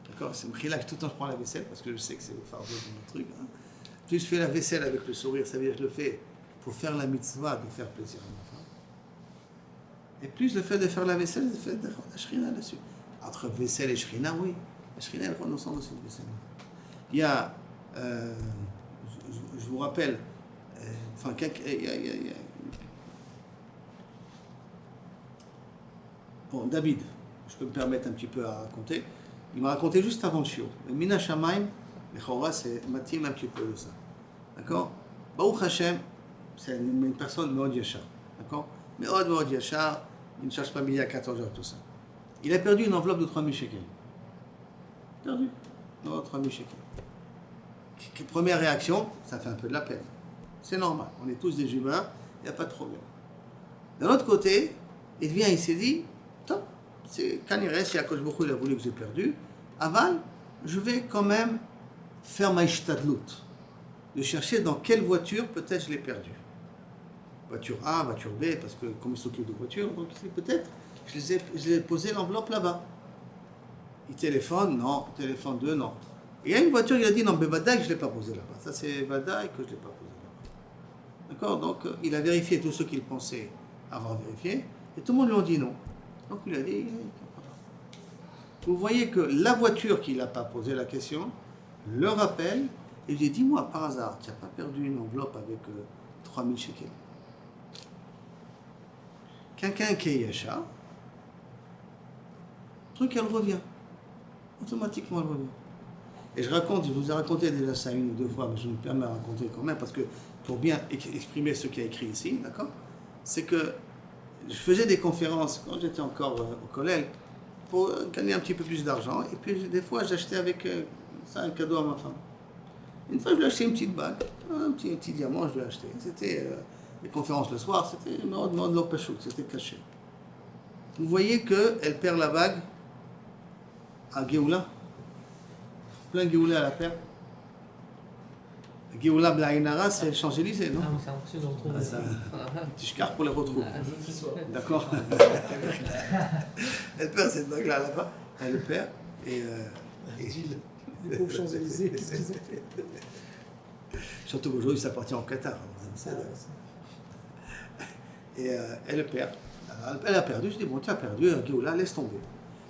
D'accord? C'est me relax tout le temps, je prends la vaisselle parce que je sais que c'est le fardeau de mon truc. Hein. Plus je fais la vaisselle avec le sourire, ça veut dire que je le fais pour faire la mitzvah, de faire plaisir à ma femme. Et plus le fait de faire la vaisselle, le fait de faire la shrina là-dessus. Entre vaisselle et shrina, oui. La shrina, elle prend ensemble aussi de vaisselle. Il y a, je vous rappelle, bon, David, je peux me permettre un petit peu à raconter. Il m'a raconté juste avant le shiur. Le Mina Shamaim, le Chora, c'est matim un petit peu de ça. D'accord? Baruch Hashem, c'est une personne Meod Yachar. D'accord? Meod Yachar, il ne cherche pas midi à 14h, tout ça. Il a perdu une enveloppe de 3000 shekels. Perdu. Non, 3000 shekels. Première réaction, ça fait un peu de la peine. C'est normal, on est tous des humains, il n'y a pas de problème. D'un autre côté, il vient, il s'est dit, top, c'est Kaniré, si Akadosh Baruch Hu, il a voulu que j'ai perdu, aval, je vais quand même faire ma ishtadlut, de chercher dans quelle voiture peut-être je l'ai perdu. Voiture A, voiture B, parce que comme il s'occupe de voitures, donc peut-être je les ai posé l'enveloppe là-bas. Il téléphone, non, téléphone 2, non. Et il y a une voiture, il a dit non, mais Vadaï, je ne l'ai pas posé là-bas. Ça, c'est Vadaï que je ne l'ai pas posé là-bas. D'accord? Donc, il a vérifié tout ce qu'il pensait avoir vérifié, et tout le monde lui a dit non. Donc, il a dit. Vous voyez que la voiture qu'il n'a pas posé la question, le rappelle, et il dit dis-moi par hasard, tu n'as pas perdu une enveloppe avec 3000 shekels? Quelqu'un qui est Yasha, le truc, elle revient. Automatiquement, elle revient. Et je vous ai raconté déjà ça une ou deux fois, mais je me permets de raconter quand même, parce que pour bien exprimer ce qu'il y a écrit ici, d'accord, c'est que je faisais des conférences quand j'étais encore au collège pour gagner un petit peu plus d'argent, et puis des fois j'achetais avec ça un cadeau à ma femme. Une fois je lui ai acheté une petite bague, un petit diamant, je lui ai acheté. C'était les conférences le soir, c'était non de l'opéchouk, c'était caché. Vous voyez qu'elle perd la bague à Géoula. Plein Géoula à la perte. Géoula Blaïnara, c'est le Champs-Élysées, non? Ah, mais c'est impossible de retrouver. Ah, ça, un petit shkar pour les retrouver. D'accord. Elle perd cette bague-là là-bas, elle le perd, et Les pauvres Champs-Élysées, qu'est-ce qu'ils ont fait? surtout qu'aujourd'hui, ça appartient au Qatar. Et elle le perd. Elle a perdu. Je dis, bon, tu as perdu, Géoula, laisse tomber.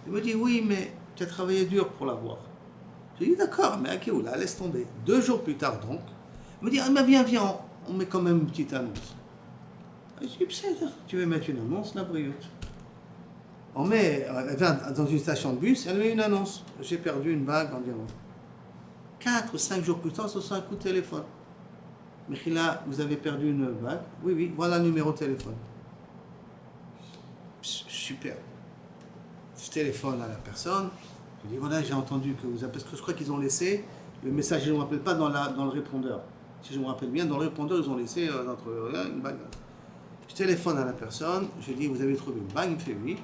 Elle me dit, oui, mais tu as travaillé dur pour l'avoir. J'ai dit, d'accord, mais Géoula, laisse tomber. 2 jours plus tard, donc, elle me dit, ah, mais viens, on met quand même une petite annonce. Je dis, tu veux mettre une annonce, la brioute. On met, elle vient dans une station de bus, elle met une annonce. J'ai perdu une bague en diamant. 4 ou 5 jours plus tard, ce sera un coup de téléphone. Michila, vous avez perdu une bague? Oui, voilà le numéro de téléphone. Super. Je téléphone à la personne. Je dis, voilà, j'ai entendu que vous avez... Parce que je crois qu'ils ont laissé le message, je ne me rappelle pas dans le répondeur. Si je me rappelle bien, dans le répondeur, ils ont laissé une bague. Je téléphone à la personne, je dis, vous avez trouvé une bague? Il me fait oui.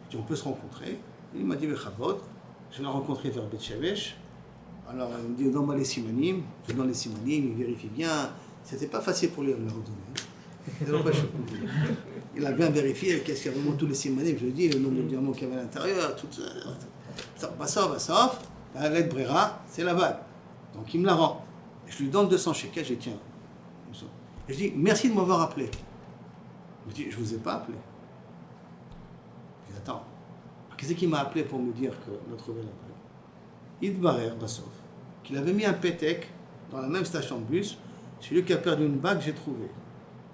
Je dis, on peut se rencontrer. Il m'a dit, je vais la rencontrer vers Beth-Shemesh. Alors, il me dit, donne-moi les simanim. Je donne les simanim, il vérifie bien. C'était pas facile pour lui de me le redonner. Il a bien vérifié qu'est-ce qu'il y a vraiment tous les simanim. Je lui dis, le nombre de diamants qu'il y avait à l'intérieur, tout ça. Bassof, la lettre Brera, c'est la bague. Donc, il me la rend. Et je lui donne 200 shekels, je dis, tiens. Et je dis, merci de m'avoir appelé. Il me dit, je ne vous ai pas appelé. Je dis, attends. Qu'est-ce qui m'a appelé pour me dire qu'on a trouvé la bague? Idbarer, Bassof, qu'il avait mis un pétek dans la même station de bus. Celui qui a perdu une bague, j'ai trouvé.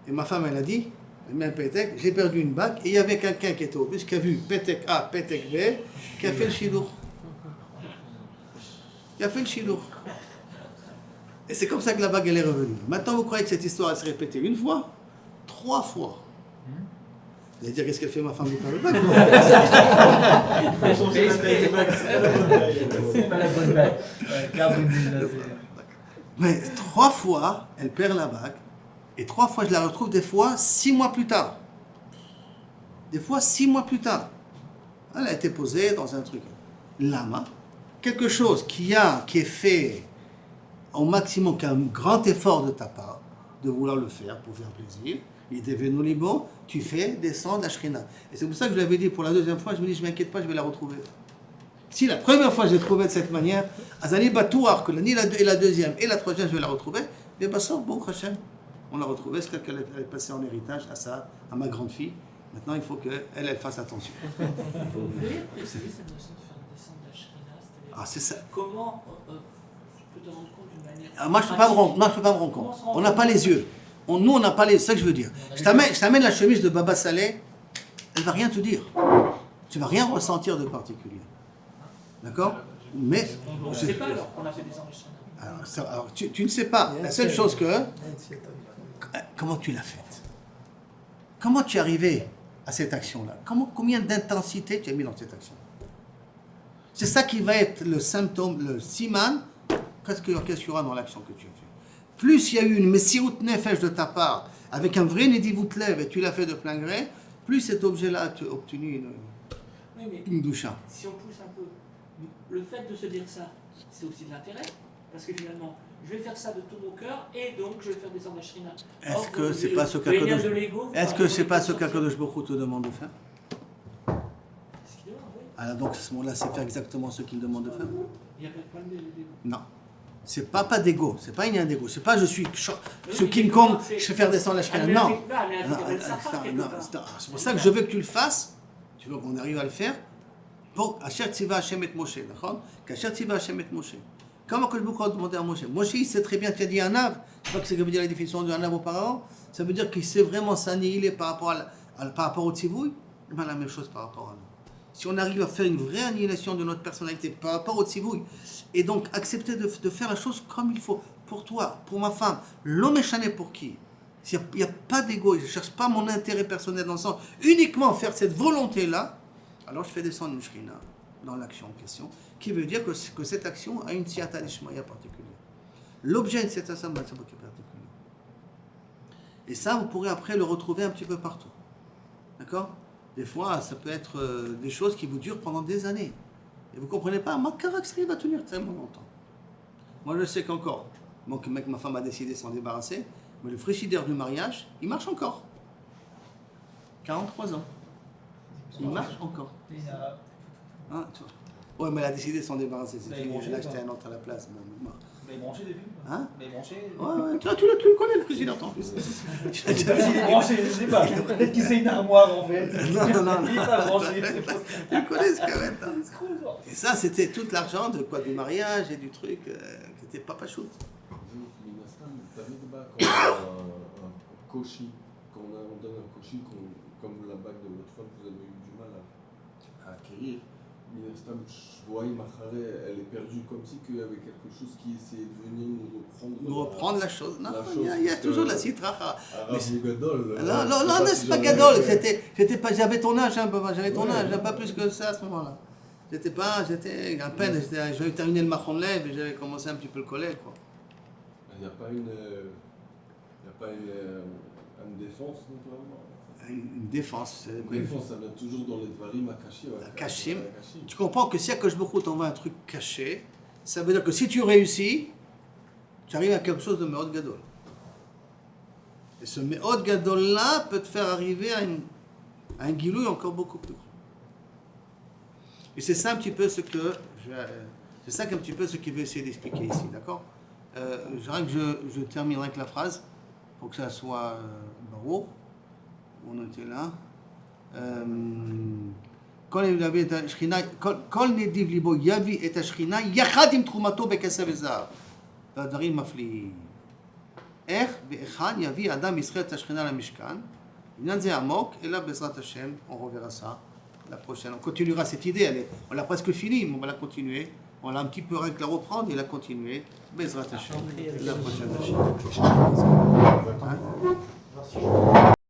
Et ma femme, elle a dit, elle met un pétek, j'ai perdu une bague, et il y avait quelqu'un qui était au bus, qui a vu pétek A, pétek B, qui a fait le chidour. Et c'est comme ça que la bague, elle est revenue. Maintenant, vous croyez que cette histoire, elle s'est répétée une fois? 3 fois. Vous allez dire, qu'est-ce qu'elle fait, ma femme, vous parlez bague? C'est pas la bonne bague. Mais 3 fois, elle perd la bague. Et 3 fois, je la retrouve, des fois 6 mois plus tard. Elle a été posée dans un truc. Lama, quelque chose qui est fait au maximum, qu'un grand effort de ta part, de vouloir le faire pour faire plaisir. Il est devenu libre, tu fais descendre la Shrina. Et c'est pour ça que je l'avais dit pour la 2e fois, je me dis, je ne m'inquiète pas, je vais la retrouver. Si la première fois je l'ai trouvée de cette manière, Azani Batouar, que ni la 2e et la 3e, je vais la retrouver, mais Bassor, bon, Hachem, on l'a retrouvée, c'est qu'elle est passée en héritage à ma grande fille. Maintenant, il faut qu'elle fasse attention. Vous pouvez préciser cette notion de faire descendre la Shrina? Ah, c'est ça. Comment tu peux te rendre compte d'une manière... Moi, je ne peux pas me rendre compte. On n'a pas les yeux. Nous, on n'a pas les... C'est ça que je veux dire. Je t'amène la chemise de Baba Saleh, elle ne va rien te dire. Tu ne vas rien ressentir de particulier. D'accord? Mais... On ne sait pas alors qu'on a fait des enregistrements. Alors, tu ne sais pas. La seule chose que... Comment tu l'as faite? Comment tu es arrivé à cette action-là? Combien d'intensité tu as mis dans cette action? C'est ça qui va être le symptôme, le siman, qu'est-ce qu'il y aura dans l'action que tu as fait. Plus il y a eu une messirut nefesh de ta part, avec un vrai nedivut lev, et tu l'as fait de plein gré, plus cet objet-là a obtenu Oui, mais une doucha. si on pousse un peu, le fait de se dire ça, c'est aussi de l'intérêt. Parce que finalement, je vais faire ça de tout mon cœur et donc je vais faire descendre la shrina. Est-ce que c'est pas ce qu'Akadosh Baruch Hu te demande de faire? C'est ce qu'il demande, oui. Alors donc à ce moment-là, c'est faire exactement ce qu'il demande de faire? Il n'y a pas de problème d'ego. Non. C'est pas d'ego, c'est pas une d'ego, c'est pas je suis ce King Kong, je vais faire descendre la shrina. Non. C'est pour ça que je veux que tu le fasses, tu veux qu'on arrive à le faire, pour Asher Tziva Hashem et Moshe, d'accord? Qu'Asher Tziva Hashem et Moshe. Comment que je vous demandé à Moshe? Moshe, il sait très bien qu'il a dit un ave. Tu vois que c'est ce que veut dire la définition de un ave auparavant? Ça veut dire qu'il sait vraiment s'annihiler par rapport au tzivouï. Ben, la même chose par rapport à nous. Si on arrive à faire une vraie annihilation de notre personnalité par rapport au tzivouï, et donc accepter de faire la chose comme il faut, pour toi, pour ma femme, l'homme échané pour qui? Il n'y a pas d'ego, je ne cherche pas mon intérêt personnel dans le sens, uniquement faire cette volonté-là, alors je fais descendre une shrina dans l'action en question, qui veut dire que cette action a une siyata d'ishmaïa particulière. L'objet de cette action est particulier. Et ça, vous pourrez après le retrouver un petit peu partout. D'accord? Des fois, ça peut être des choses qui vous durent pendant des années. Et vous ne comprenez pas, ma caractéristique va tenir tellement longtemps. Moi, je sais qu'encore, ma femme a décidé de s'en débarrasser, mais le frigidaire du mariage, il marche encore. 43 ans. Il marche encore. Hein, tu vois. Ouais, mais elle a décidé de s'en débarrasser. C'est fini, je l'ai acheté un autre à la place. Bon, Vous l'avez branché depuis? Hein? Vous l'avez branché? Ouais, tu le connais, le frigidaire, en plus. Il est branché, je sais pas. Peut-être qu'il c'est une armoire en fait. Non. Il est pas branché. Tu le connais, ce quand même. Hein. Et ça, c'était tout l'argent du mariage et du truc qui était papa shoot. Un koshi, quand on donne un koshi, comme la bague de votre femme, vous avez eu du mal à acquérir. Je voyais Mahare, elle est perdue comme si qu'il y avait quelque chose qui essayait de venir nous reprendre la chose. Non, il y a toujours la citracha. Non, c'est pas gadol. J'avais ton âge, pas plus que ça à ce moment-là. J'étais à peine, j'avais terminé le machon lève et j'avais commencé un petit peu le collège, quoi. Il n'y a pas une défense, naturellement. Une défense. Une défense, ça vient toujours dans les dvarim kashim. Tu comprends que si à Akadosh Baruch Hu t'envoie un truc caché, ça veut dire que si tu réussis, tu arrives à quelque chose de Me'od Gadol. Et ce Me'od Gadol-là peut te faire arriver à un guilouille encore beaucoup plus grand. Et c'est ça un petit peu ce qu'il veut essayer d'expliquer ici, d'accord? Je dirais que je terminerai avec la phrase pour que ça soit barour. On était là. כל נדיב ליבו יביא את השכינה יחד עם תחומתו בכסף וזהב. והדברים מפליאים. איך ואחד יביא אדם ישראל את השכינה למשכן? עניין זה עמוק, אלא בעזרת השם, on reverra ça la prochaine. On continuera cette idée, on l'a presque fini, mais on va la continuer. On l'a un petit peu rien que la reprendre et la continuer. Bezrat Hashem. La prochaine.